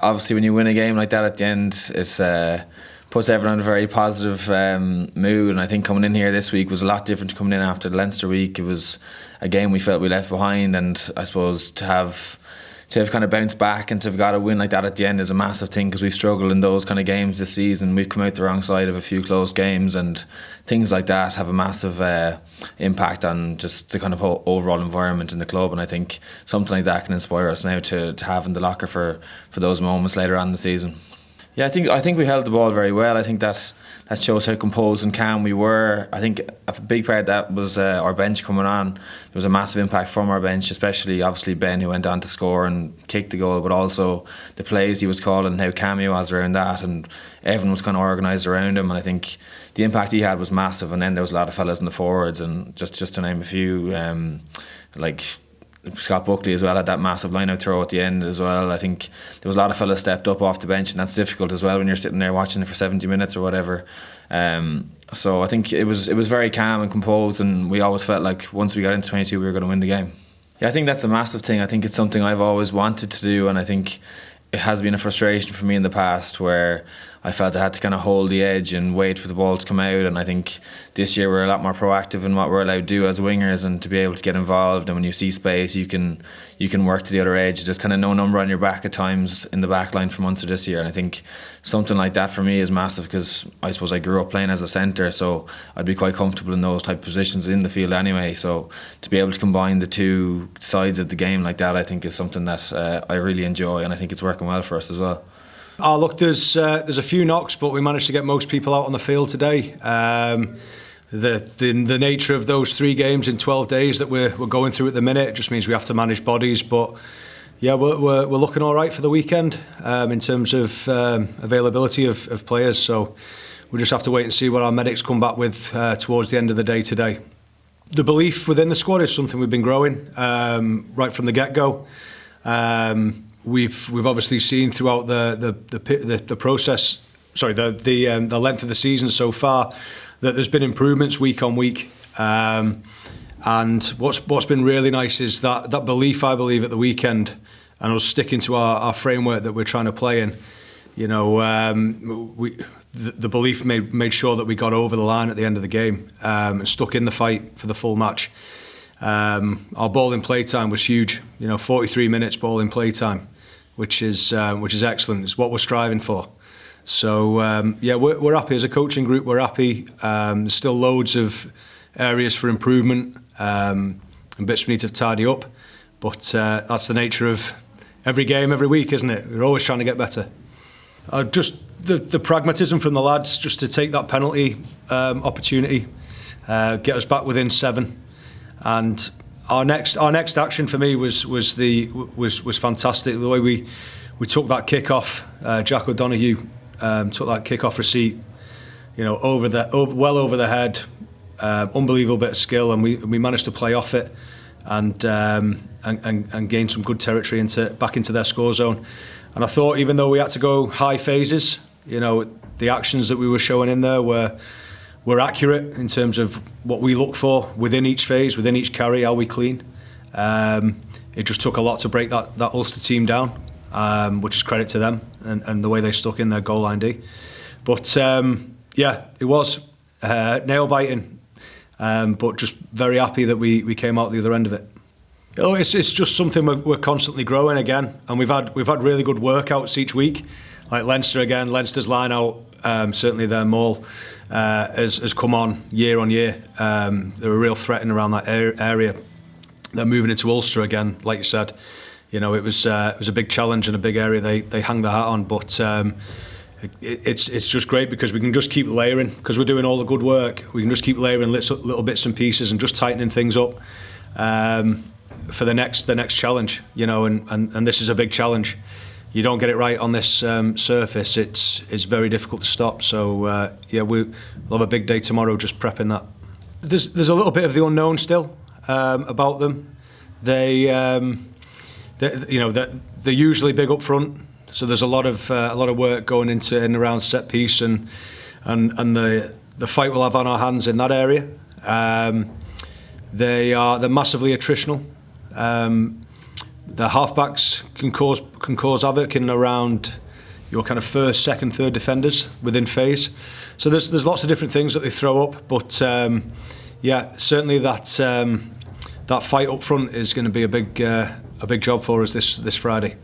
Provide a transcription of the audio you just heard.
obviously when you win a game like that at the end, it puts everyone in a very positive mood. And I think coming in here this week was a lot different to coming in after the Leinster week. It was a game we felt we left behind, and I suppose to have kind of bounced back and to have got a win like that at the end is a massive thing, because we've struggled in those kind of games this season. We've come out the wrong side of a few close games, and things like that have a massive impact on just the kind of whole overall environment in the club. And I think something like that can inspire us now to have in the locker for those moments later on in the season. Yeah, I think we held the ball very well. I think that shows how composed and calm we were. I think a big part of that was our bench coming on. There was a massive impact from our bench, especially obviously Ben, who went on to score and kick the goal, but also the plays he was calling, how calm he was around that, and everyone was kind of organised around him. And I think the impact he had was massive. And then there was a lot of fellas in the forwards, and just to name a few, like Scott Buckley as well had that massive line-out throw at the end as well. I think there was a lot of fellas stepped up off the bench, and that's difficult as well when you're sitting there watching it for 70 minutes or whatever. So I think it was very calm and composed, and we always felt like once we got into 22 we were going to win the game. Yeah, I think that's a massive thing. I think it's something I've always wanted to do, and I think it has been a frustration for me in the past where I felt I had to kind of hold the edge and wait for the ball to come out. And I think this year we're a lot more proactive in what we're allowed to do as wingers, and to be able to get involved. And when you see space, you can work to the other edge. There's kind of no number on your back at times in the back line for Munster this year. And I think something like that for me is massive, because I suppose I grew up playing as a centre, so I'd be quite comfortable in those type of positions in the field anyway. So to be able to combine the two sides of the game like that, I think is something that I really enjoy, and I think it's working well for us as well. Oh, look, there's a few knocks, but we managed to get most people out on the field today. The nature of those 3 games in 12 days that we're going through at the minute, it just means we have to manage bodies. But yeah, we're looking all right for the weekend in terms of availability of players. So we just have to wait and see what our medics come back with towards the end of the day today. The belief within the squad is something we've been growing right from the get-go. We've obviously seen throughout the process, the length of the season so far, that there's been improvements week on week. And what's been really nice is that belief, I believe, at the weekend, and us sticking to our framework that we're trying to play in. You know, the belief made sure that we got over the line at the end of the game and stuck in the fight for the full match. Our ball in play time was huge. 43 minutes ball in play time, which is excellent. It's what we're striving for. So we're happy as a coaching group. We're happy. There's still loads of areas for improvement and bits we need to tidy up. But that's the nature of every game, every week, isn't it? We're always trying to get better. Just the pragmatism from the lads, just to take that penalty opportunity, get us back within 7. And our next action for me was fantastic. The way we took that kick-off, Jack O'Donoghue took that kick-off receipt, well over the head, unbelievable bit of skill, and we managed to play off it and gain some good territory back into their score zone. And I thought, even though we had to go high phases, the actions that we were showing in there were accurate in terms of what we look for within each phase, within each carry, how we clean. It just took a lot to break that Ulster team down, which is credit to them and the way they stuck in their goal line D. But it was nail-biting, but just very happy that we came out the other end of it. It's just something we're constantly growing again, and we've had really good workouts each week. Like Leinster again, Leinster's line out, certainly their maul has come on year. They're a real threat in around that area. They're moving into Ulster again, like you said. It was a big challenge and a big area they hang their hat on. But it's just great because we can just keep layering, because we're doing all the good work. We can just keep layering little bits and pieces and just tightening things up for the next challenge. And this is a big challenge. You don't get it right on this surface, it's very difficult to stop. So we'll have a big day tomorrow, just prepping that. There's a little bit of the unknown still about them. They're usually big up front, so there's a lot of work going into and around set piece and the fight we'll have on our hands in that area. They're massively attritional. the halfbacks can cause havoc in around your kind of first, second, third defenders within phase. So there's lots of different things that they throw up, but certainly that fight up front is going to be a big job for us this Friday.